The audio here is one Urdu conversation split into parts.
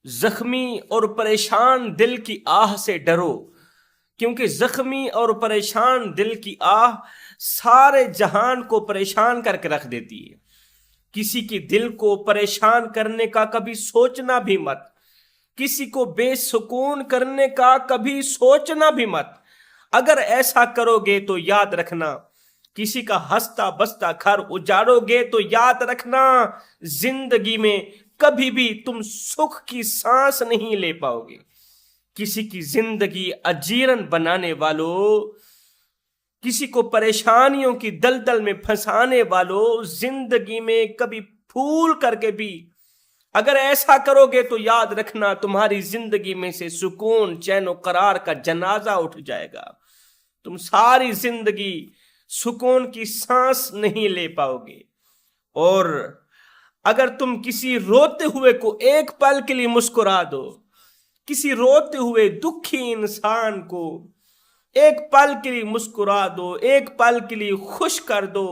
زخمی اور پریشان دل کی آہ سے ڈرو، کیونکہ زخمی اور پریشان دل کی آہ سارے جہان کو پریشان کر کے رکھ دیتی ہے۔ کسی کی دل کو پریشان کرنے کا کبھی سوچنا بھی مت، کسی کو بے سکون کرنے کا کبھی سوچنا بھی مت۔ اگر ایسا کرو گے تو یاد رکھنا، کسی کا ہنستا بستا گھر اجاڑو گے تو یاد رکھنا، زندگی میں کبھی بھی تم سکھ کی سانس نہیں لے پاؤ گے۔ کسی کی زندگی اجیرن بنانے والوں، کسی کو پریشانیوں کی دلدل میں پھنسانے والوں، زندگی میں کبھی پھول کر کے بھی اگر ایسا کرو گے تو یاد رکھنا تمہاری زندگی میں سے سکون، چین و قرار کا جنازہ اٹھ جائے گا۔ تم ساری زندگی سکون کی سانس نہیں لے پاؤ گے۔ اور اگر تم کسی روتے ہوئے کو ایک پل کے لیے مسکرا دو، کسی روتے ہوئے دکھی انسان کو ایک پل کے لیے مسکرا دو، ایک پل کے لیے خوش کر دو،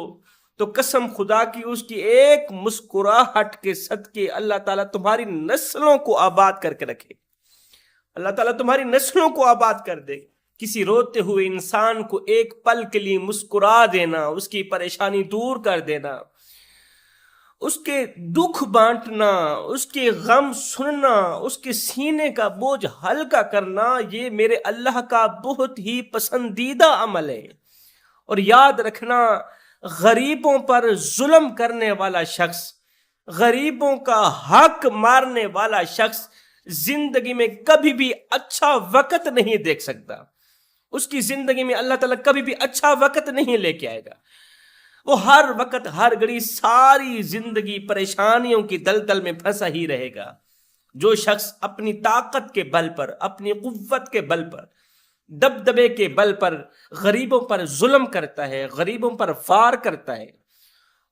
تو قسم خدا کی اس کی ایک مسکراہٹ کے صدقے اللہ تعالیٰ تمہاری نسلوں کو آباد کر کے رکھے، اللہ تعالیٰ تمہاری نسلوں کو آباد کر دے۔ کسی روتے ہوئے انسان کو ایک پل کے لیے مسکرا دینا، اس کی پریشانی دور کر دینا، اس کے دکھ بانٹنا، اس کے غم سننا، اس کے سینے کا بوجھ ہلکا کرنا، یہ میرے اللہ کا بہت ہی پسندیدہ عمل ہے۔ اور یاد رکھنا، غریبوں پر ظلم کرنے والا شخص، غریبوں کا حق مارنے والا شخص زندگی میں کبھی بھی اچھا وقت نہیں دیکھ سکتا۔ اس کی زندگی میں اللہ تعالیٰ کبھی بھی اچھا وقت نہیں لے کے آئے گا۔ وہ ہر وقت ہر گھڑی ساری زندگی پریشانیوں کی دلدل میں پھنسا ہی رہے گا۔ جو شخص اپنی طاقت کے بل پر، اپنی قوت کے بل پر، دبدبے کے بل پر غریبوں پر ظلم کرتا ہے، غریبوں پر وار کرتا ہے،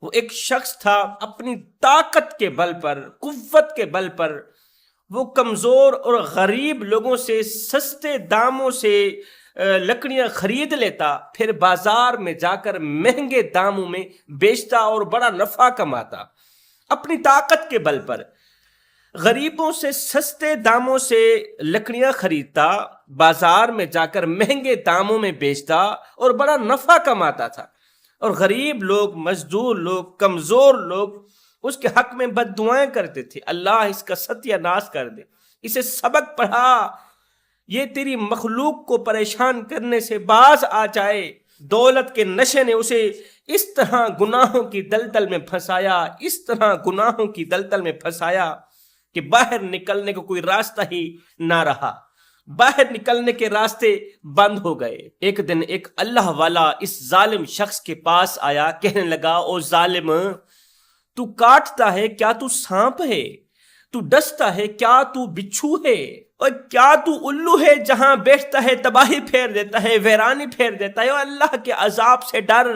وہ ایک شخص تھا اپنی طاقت کے بل پر، قوت کے بل پر وہ کمزور اور غریب لوگوں سے سستے داموں سے لکڑیاں خرید لیتا، پھر بازار میں جا کر مہنگے داموں میں بیچتا اور بڑا نفع کماتا۔ اپنی طاقت کے بل پر غریبوں سے سستے داموں سے لکڑیاں خریدتا، بازار میں جا کر مہنگے داموں میں بیچتا اور بڑا نفع کماتا تھا۔ اور غریب لوگ، مزدور لوگ، کمزور لوگ اس کے حق میں بد دعائیں کرتے تھے، اللہ اس کا ستیہ ناش کر دے، اسے سبق پڑھا، یہ تیری مخلوق کو پریشان کرنے سے باز آ جائے۔ دولت کے نشے نے اسے اس طرح گناہوں کی دلدل میں پھنسایا، اس طرح گناہوں کی دلدل میں پھنسایا کہ باہر نکلنے کو کوئی راستہ ہی نہ رہا، باہر نکلنے کے راستے بند ہو گئے۔ ایک دن ایک اللہ والا اس ظالم شخص کے پاس آیا، کہنے لگا، او ظالم، تو کاٹتا ہے کیا تو سانپ ہے؟ تو ڈستا ہے کیا تو بچھو ہے؟ اور کیا تو الو ہے جہاں بیٹھتا ہے تباہی پھیر دیتا ہے، ویرانی پھیر دیتا ہے؟ اور اللہ کے عذاب سے ڈر۔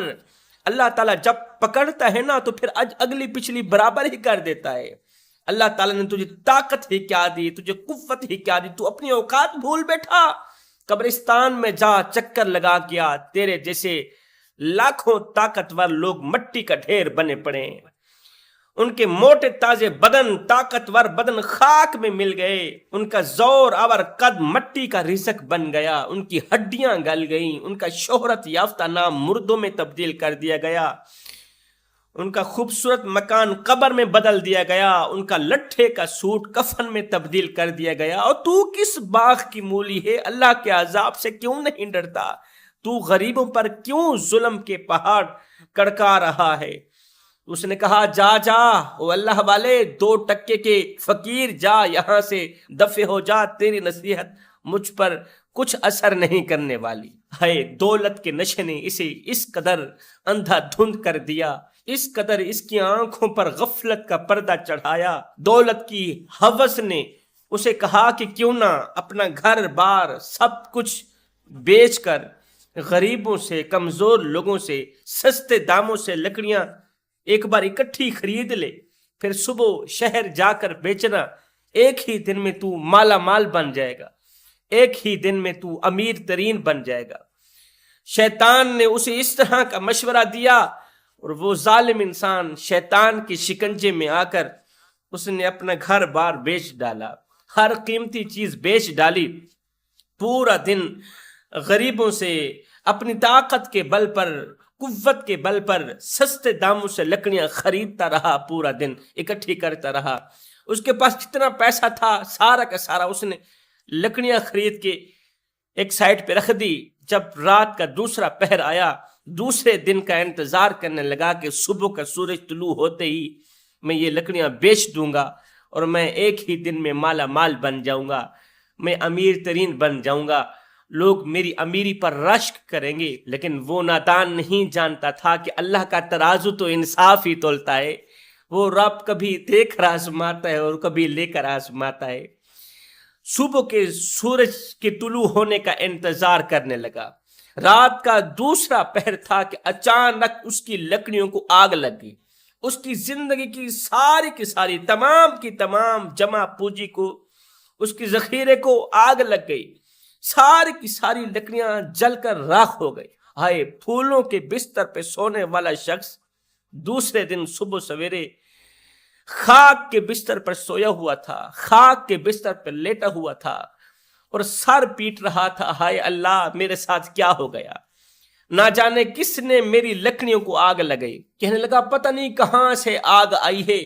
اللہ تعالیٰ جب پکڑتا ہے نا تو پھر اگلی پچھلی برابر ہی کر دیتا ہے۔ اللہ تعالیٰ نے تجھے طاقت ہی کیا دی، تجھے قوت ہی کیا دی، تو اپنی اوقات بھول بیٹھا۔ قبرستان میں جا چکر لگا گیا، تیرے جیسے لاکھوں طاقتور لوگ مٹی کا ڈھیر بنے پڑے ہیں، ان کے موٹے تازے بدن، طاقتور بدن خاک میں مل گئے، ان کا زور آور قد مٹی کا رزق بن گیا، ان کی ہڈیاں گل گئیں، ان کا شہرت یافتہ نام مردوں میں تبدیل کر دیا گیا، ان کا خوبصورت مکان قبر میں بدل دیا گیا، ان کا لٹھے کا سوٹ کفن میں تبدیل کر دیا گیا۔ اور تو کس باغ کی مولی ہے؟ اللہ کے عذاب سے کیوں نہیں ڈرتا؟ تو غریبوں پر کیوں ظلم کے پہاڑ کڑکا رہا ہے؟ اس نے کہا، جا جا او اللہ والے، 2 ٹکے کے فقیر، جا یہاں سے دفع ہو جا، تیری نصیحت مجھ پر کچھ اثر نہیں کرنے والی۔ ہے دولت کے نشے نے اسے اس قدر اندھا دھند کر دیا، اس قدر اس کی آنکھوں پر غفلت کا پردہ چڑھایا۔ دولت کی ہوس نے اسے کہا کہ کیوں نہ اپنا گھر بار سب کچھ بیچ کر غریبوں سے، کمزور لوگوں سے سستے داموں سے لکڑیاں ایک بار اکٹھی خرید لے، پھر صبح شہر جا کر بیچنا، ایک ہی دن میں تو مالا مال بن جائے گا، ایک ہی دن میں تو امیر ترین بن جائے گا۔ شیطان نے اسے اس طرح کا مشورہ دیا اور وہ ظالم انسان شیطان کے شکنجے میں آ کر اس نے اپنا گھر بار بیچ ڈالا۔ ہر قیمتی چیز بیچ ڈالی، پورا دن غریبوں سے اپنی طاقت کے بل پر، قوت کے بل پر سستے داموں سے لکڑیاں خریدتا رہا، پورا دن اکٹھی کرتا رہا۔ اس کے پاس جتنا پیسہ تھا سارا کا سارا اس نے لکڑیاں خرید کے ایک سائڈ پہ رکھ دی۔ جب رات کا دوسرا پہر آیا، دوسرے دن کا انتظار کرنے لگا کہ صبح کا سورج طلوع ہوتے ہی میں یہ لکڑیاں بیچ دوں گا اور میں ایک ہی دن میں مالا مال بن جاؤں گا، میں امیر ترین بن جاؤں گا، لوگ میری امیری پر رشک کریں گے۔ لیکن وہ نادان نہیں جانتا تھا کہ اللہ کا ترازو تو انصاف ہی تولتا ہے، وہ رب کبھی دے کر آزماتا ہے اور کبھی لے کر آزماتا ہے۔ صبح کے سورج کے طلوع ہونے کا انتظار کرنے لگا، رات کا دوسرا پہر تھا کہ اچانک اس کی لکڑیوں کو آگ لگ گئی۔ اس کی زندگی کی ساری تمام کی تمام جمع پوجی کو، اس کی ذخیرے کو آگ لگ گئی، ساری کی ساری لکڑیاں جل کر راکھ ہو گئی۔ ہائے، پھولوں کے بستر پہ سونے والا شخص دوسرے دن صبح سویرے خاک کے بستر پر سویا ہوا تھا، خاک کے بستر پر لیٹا ہوا تھا اور سر پیٹ رہا تھا، ہائے اللہ میرے ساتھ کیا ہو گیا، نہ جانے کس نے میری لکڑیوں کو آگ لگائی۔ کہنے لگا پتہ نہیں کہاں سے آگ آئی ہے،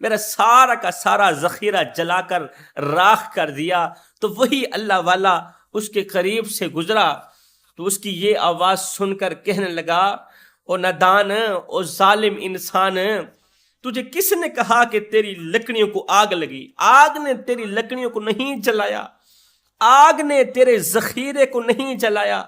میرا سارا کا سارا ذخیرہ جلا کر راکھ کر دیا۔ تو وہی اللہ والا اس کے قریب سے گزرا تو اس کی یہ آواز سن کر کہنے لگا، او نادان، او ظالم انسان، تجھے کس نے کہا کہ تیری لکڑیوں کو آگ لگی؟ آگ نے تیری لکڑیوں کو نہیں جلایا، آگ نے تیرے ذخیرے کو نہیں جلایا،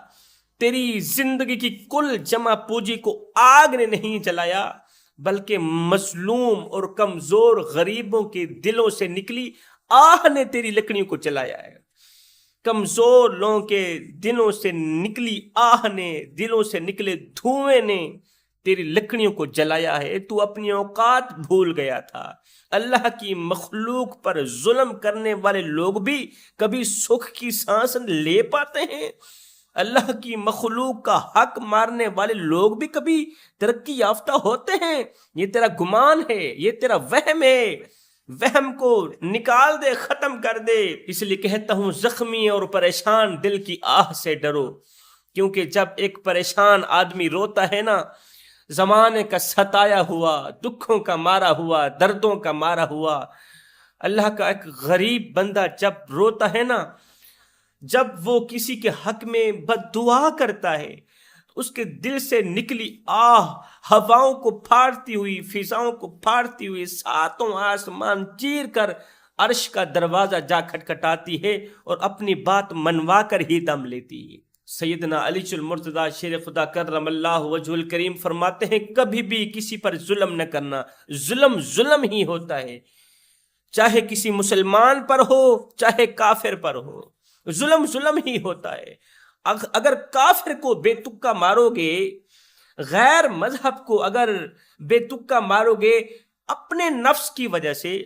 تیری زندگی کی کل جمع پوجی کو آگ نے نہیں جلایا، بلکہ مظلوم اور کمزور غریبوں کے دلوں سے نکلی آہ نے تیری لکڑیوں کو جلایا ہے۔ کمزور لوگوں کے دلوں سے نکلی آہ نے، دلوں سے نکلے دھوئیں نے تیری لکڑیوں کو جلایا ہے۔ تو اپنی اوقات بھول گیا تھا۔ اللہ کی مخلوق پر ظلم کرنے والے لوگ بھی کبھی سکھ کی سانس لے پاتے ہیں؟ اللہ کی مخلوق کا حق مارنے والے لوگ بھی کبھی ترقی یافتہ ہوتے ہیں؟ یہ تیرا گمان ہے، یہ تیرا وہم ہے، وہم کو نکال دے، ختم کر دے۔ اس لیے کہتا ہوں زخمی اور پریشان دل کی آہ سے ڈرو، کیونکہ جب ایک پریشان آدمی روتا ہے نا، زمانے کا ستایا ہوا، دکھوں کا مارا ہوا، دردوں کا مارا ہوا، اللہ کا ایک غریب بندہ جب روتا ہے نا، جب وہ کسی کے حق میں بد دعا کرتا ہے، اس کے دل سے نکلی آہ ہواؤں کو پھاڑتی ہوئی، فضاؤں کو پھاڑتی ہوئی، ساتوں آسمان چیر کر عرش کا دروازہ جا کھٹکھٹاتی ہے اور اپنی بات منوا کر ہی دم لیتی ہے۔ سیدنا علی المرتضیٰ شیر خدا کرم اللہ وجہ الکریم فرماتے ہیں کبھی بھی کسی پر ظلم نہ کرنا، ظلم ظلم ہی ہوتا ہے، چاہے کسی مسلمان پر ہو چاہے کافر پر ہو، ظلم ظلم ہی ہوتا ہے۔ اگر کافر کو بے تکا مارو گے، غیر مذہب کو اگر بے تکا مارو گے، اپنے نفس کی وجہ سے،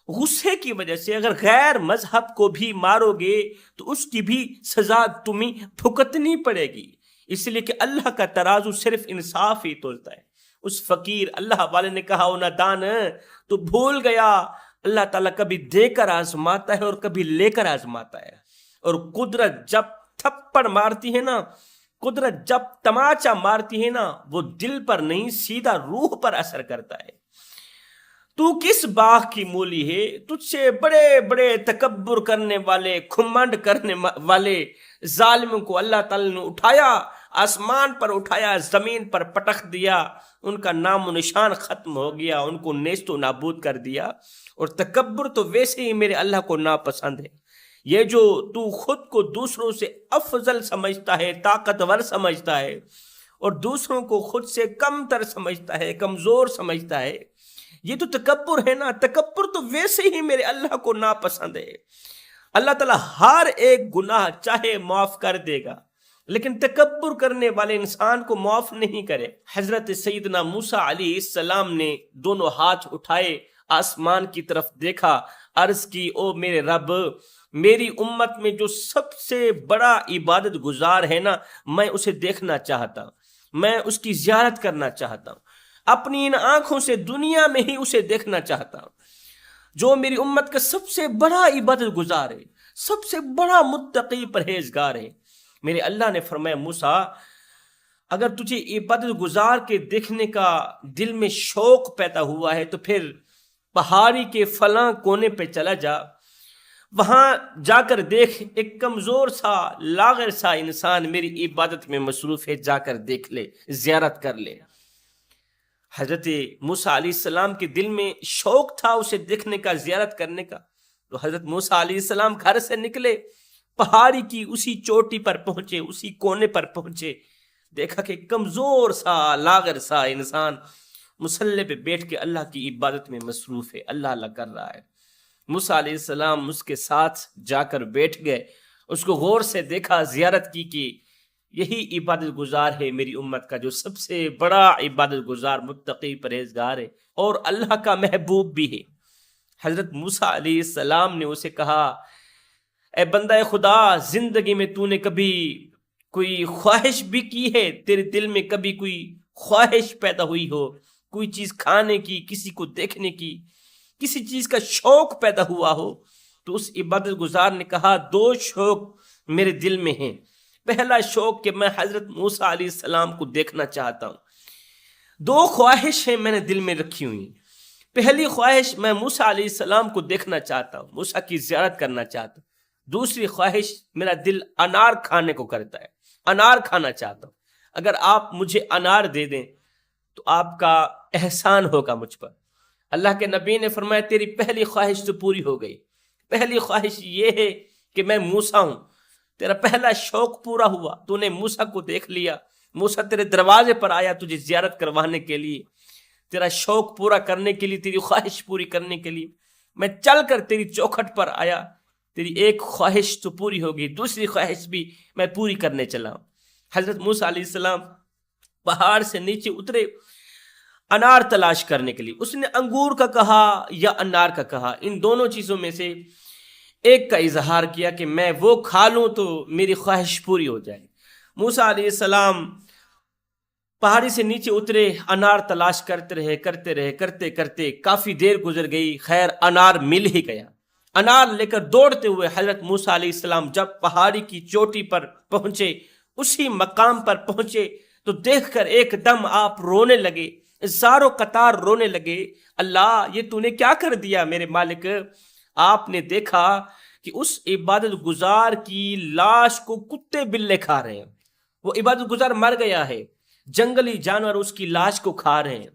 غصے کی وجہ سے اگر غیر مذہب کو بھی مارو گے تو اس کی بھی سزا تمہیں بھگتنی پڑے گی۔ اس لیے کہ اللہ کا ترازو صرف انصاف ہی تولتا ہے۔ اس فقیر اللہ والے نے کہا، او نادان، تو بھول گیا اللہ تعالیٰ کبھی دے کر آزماتا ہے اور کبھی لے کر آزماتا ہے، اور قدرت جب تھپڑ مارتی ہے نا، قدرت جب تماچا مارتی ہے نا، وہ دل پر نہیں سیدھا روح پر اثر کرتا ہے۔ تو کس باغ کی مولی ہے؟ تجھ سے بڑے بڑے تکبر کرنے والے، کھمنڈ کرنے والے ظالموں کو اللہ تعالیٰ نے اٹھایا، آسمان پر اٹھایا، زمین پر پٹخ دیا، ان کا نام و نشان ختم ہو گیا، ان کو نیست و نابود کر دیا۔ اور تکبر تو ویسے ہی میرے اللہ کو ناپسند ہے۔ یہ جو تو خود کو دوسروں سے افضل سمجھتا ہے، طاقتور سمجھتا ہے، اور دوسروں کو خود سے کم تر سمجھتا ہے، کمزور سمجھتا ہے، یہ تو تکبر ہے نا۔ تکبر تو ویسے ہی میرے اللہ کو ناپسند ہے۔ اللہ تعالیٰ ہر ایک گناہ چاہے معاف کر دے گا، لیکن تکبر کرنے والے انسان کو معاف نہیں کرے۔ حضرت سیدنا موسیٰ علیہ السلام نے دونوں ہاتھ اٹھائے، آسمان کی طرف دیکھا، عرض کی، او میرے رب، میری امت میں جو سب سے بڑا عبادت گزار ہے نا، میں اسے دیکھنا چاہتا ہوں، میں اس کی زیارت کرنا چاہتا ہوں، اپنی ان آنکھوں سے دنیا میں ہی اسے دیکھنا چاہتا ہوں۔ جو میری امت کا سب سے بڑا عبادت گزار ہے، سب سے بڑا متقی پرہیزگار ہے۔ میرے اللہ نے فرمایا موسیٰ اگر تجھے عبادت گزار کے دیکھنے کا دل میں شوق پیدا ہوا ہے تو پھر پہاڑی کے فلاں کونے پہ چلا جا، وہاں جا کر دیکھ ایک کمزور سا لاغر سا انسان میری عبادت میں مصروف ہے، جا کر دیکھ لے، زیارت کر لے۔ حضرت موسیٰ علیہ السلام کے دل میں شوق تھا اسے دیکھنے کا، زیارت کرنے کا، تو حضرت موسیٰ علیہ السلام گھر سے نکلے، پہاڑی کی اسی چوٹی پر پہنچے، اسی کونے پر پہنچے، دیکھا کہ کمزور سا لاغر سا انسان مصلی پہ بیٹھ کے اللہ کی عبادت میں مصروف ہے، اللہ اللہ کر رہا ہے۔ موسیٰ علیہ السلام اس کے ساتھ جا کر بیٹھ گئے، اس کو غور سے دیکھا، زیارت کی کہ یہی عبادت گزار ہے میری امت کا جو سب سے بڑا عبادت گزار متقی پرہیزگار ہے اور اللہ کا محبوب بھی ہے۔ حضرت موسیٰ علیہ السلام نے اسے کہا اے بندہ خدا، زندگی میں تو نے کبھی کوئی خواہش بھی کی ہے؟ تیرے دل میں کبھی کوئی خواہش پیدا ہوئی ہو، کوئی چیز کھانے کی، کسی کو دیکھنے کی، کسی چیز کا شوق پیدا ہوا ہو؟ تو اس عبادت گزار نے کہا دو شوق میرے دل میں ہیں۔ پہلا شوق کہ میں حضرت موسیٰ علیہ السلام کو دیکھنا چاہتا ہوں۔ دو خواہشیں میں نے دل میں رکھی ہوئی۔ پہلی خواہش میں موسیٰ علیہ السلام کو دیکھنا چاہتا ہوں، موسیٰ کی زیارت کرنا چاہتا ہوں۔ دوسری خواہش میرا دل انار کھانے کو کرتا ہے، انار کھانا چاہتا ہوں۔ اگر آپ مجھے انار دے دیں تو آپ کا احسان ہوگا مجھ پر۔ اللہ کے نبی نے فرمایا تیری پہلی خواہش تو پوری ہو گئی۔ پہلی خواہش یہ ہے کہ میں موسیٰ ہوں، تیرا پہلا شوق پورا ہوا، تو نے موسیٰ کو دیکھ لیا، موسیٰ تیرے دروازے پر آیا تجھے زیارت کروانے کے لیے، تیرا شوق پورا کرنے کے لیے، تیری خواہش پوری کرنے کے لیے میں چل کر تیری چوکھٹ پر آیا، تیری ایک خواہش تو پوری ہو گئی، دوسری خواہش بھی میں پوری کرنے چلا ہوں۔ حضرت موسیٰ علیہ السلام پہاڑ سے نیچے اترے انار تلاش کرنے کے لیے۔ اس نے انگور کا کہا یا انار کا کہا، ان دونوں چیزوں میں سے ایک کا اظہار کیا کہ میں وہ کھا لوں تو میری خواہش پوری ہو جائے۔ موسیٰ علیہ السلام پہاڑی سے نیچے اترے، انار تلاش کرتے رہے کافی دیر گزر گئی، خیر انار مل ہی گیا۔ انار لے کر دوڑتے ہوئے حضرت موسیٰ علیہ السلام جب پہاڑی کی چوٹی پر پہنچے، اسی مقام پر پہنچے تو دیکھ کر ایک دم آپ رونے لگے، زاروں قطار رونے لگے۔ اللہ یہ تو نے کیا کر دیا میرے مالک؟ آپ نے دیکھا کہ اس عبادت گزار کی لاش کو کتے بلے کھا رہے ہیں، وہ عبادت گزار مر گیا ہے، جنگلی جانور اس کی لاش کو کھا رہے ہیں،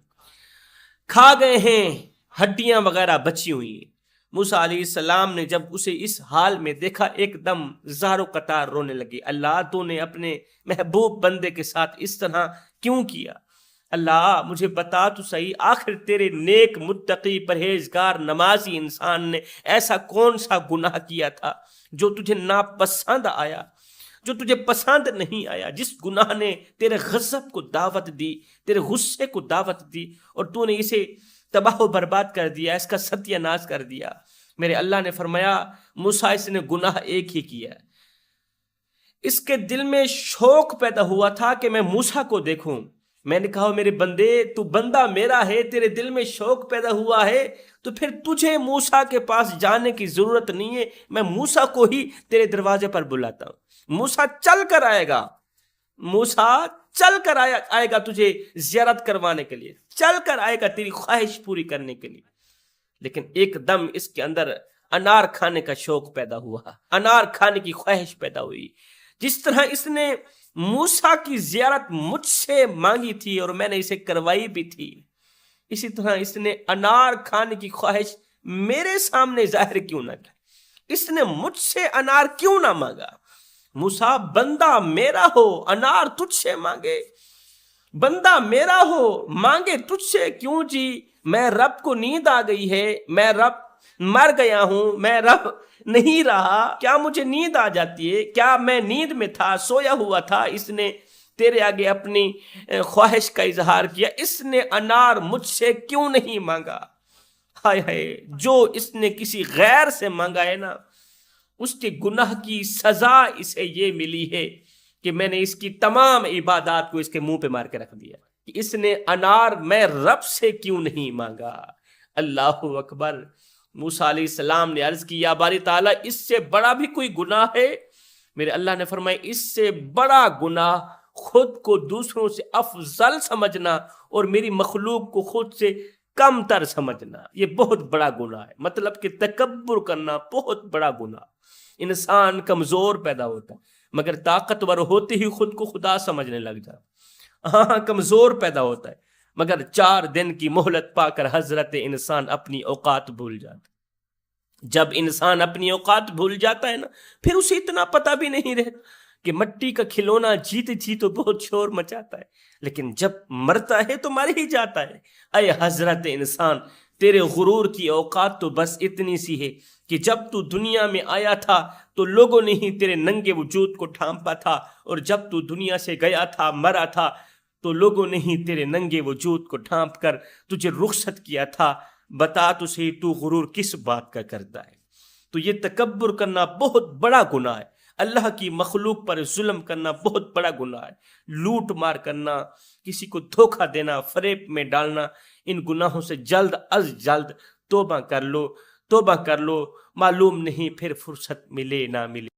کھا گئے ہیں، ہڈیاں وغیرہ بچی ہوئی ہیں۔ موسیٰ علیہ السلام نے جب اسے اس حال میں دیکھا ایک دم زاروں قطار رونے لگے۔ اللہ تو نے اپنے محبوب بندے کے ساتھ اس طرح کیوں کیا؟ اللہ مجھے بتا تو صحیح، آخر تیرے نیک متقی پرہیزگار نمازی انسان نے ایسا کون سا گناہ کیا تھا جو تجھے ناپسند آیا، جو تجھے پسند نہیں آیا، جس گناہ نے تیرے غضب کو دعوت دی، تیرے غصے کو دعوت دی اور تو نے اسے تباہ و برباد کر دیا، اس کا ستیہ ناش کر دیا۔ میرے اللہ نے فرمایا موسیٰ اس نے گناہ ایک ہی کیا ہے۔ اس کے دل میں شوق پیدا ہوا تھا کہ میں موسیٰ کو دیکھوں۔ میں نے کہا میرے بندے تو بندہ میرا ہے، تیرے دل میں شوق پیدا ہوا ہے تو پھر تجھے موسیٰ کے پاس جانے کی ضرورت نہیں ہے، میں موسیٰ کو ہی تیرے دروازے پر بلاتا ہوں۔ موسیٰ چل کر آئے گا، موسیٰ چل کر آئے گا تجھے زیارت کروانے کے لیے، چل کر آئے گا تیری خواہش پوری کرنے کے لیے۔ لیکن ایک دم اس کے اندر انار کھانے کا شوق پیدا ہوا، انار کھانے کی خواہش پیدا ہوئی۔ جس طرح اس نے موسیٰ کی زیارت مجھ سے مانگی تھی اور میں نے اسے کروائی بھی تھی، اسی طرح اس نے انار کھانے کی خواہش میرے سامنے ظاہر کیوں نہ کی؟ اس نے مجھ سے انار کیوں نہ مانگا؟ موسیٰ بندہ میرا ہو انار تجھ سے مانگے، بندہ میرا ہو مانگے تجھ سے کیوں جی؟ میں رب کو نیند آ گئی ہے، میں رب مر گیا ہوں، میں رب نہیں رہا، کیا مجھے نیند آ جاتی ہے؟ کیا میں نیند میں تھا، سویا ہوا تھا؟ اس نے تیرے آگے اپنی خواہش کا اظہار کیا، اس نے انار مجھ سے کیوں نہیں مانگا؟ ہائے ہائے، جو اس نے کسی غیر سے مانگا ہے نا، اس کے گناہ کی سزا اسے یہ ملی ہے کہ میں نے اس کی تمام عبادات کو اس کے منہ پہ مار کے رکھ دیا کہ اس نے انار میں رب سے کیوں نہیں مانگا۔ اللہ اکبر۔ موسیٰ علیہ السلام نے عرض کی یا باری تعالیٰ اس سے بڑا بھی کوئی گناہ ہے؟ میرے اللہ نے فرمایا اس سے بڑا گناہ خود کو دوسروں سے افضل سمجھنا اور میری مخلوق کو خود سے کم تر سمجھنا، یہ بہت بڑا گناہ ہے۔ مطلب کہ تکبر کرنا بہت بڑا گناہ۔ انسان کمزور پیدا ہوتا ہے مگر طاقتور ہوتے ہی خود کو خدا سمجھنے لگ جاتا۔ ہاں کمزور پیدا ہوتا ہے مگر 4 دن کی مہلت پا کر حضرت انسان اپنی اوقات بھول جاتا ہے۔ جب انسان اپنی اوقات بھول جاتا ہے نا، پھر اسے اتنا پتہ بھی نہیں رہتا کہ مٹی کا کھلونا جیتے جی تو بہت شور مچاتا ہے، لیکن جب مرتا ہے تو مر ہی جاتا ہے۔ اے حضرت انسان، تیرے غرور کی اوقات تو بس اتنی سی ہے کہ جب تو دنیا میں آیا تھا تو لوگوں نے ہی تیرے ننگے وجود کو ڈھانپا تھا، اور جب تو دنیا سے گیا تھا، مرا تھا، تو لوگوں نے ہی تیرے ننگے وجود کو ڈھانپ کر تجھے رخصت کیا تھا۔ بتا تو صحیح تو غرور کس بات کا کرتا ہے؟ تو یہ تکبر کرنا بہت بڑا گناہ ہے۔ اللہ کی مخلوق پر ظلم کرنا بہت بڑا گناہ ہے۔ لوٹ مار کرنا، کسی کو دھوکہ دینا، فریب میں ڈالنا، ان گناہوں سے جلد از جلد توبہ کر لو، توبہ کر لو، معلوم نہیں پھر فرصت ملے نہ ملے۔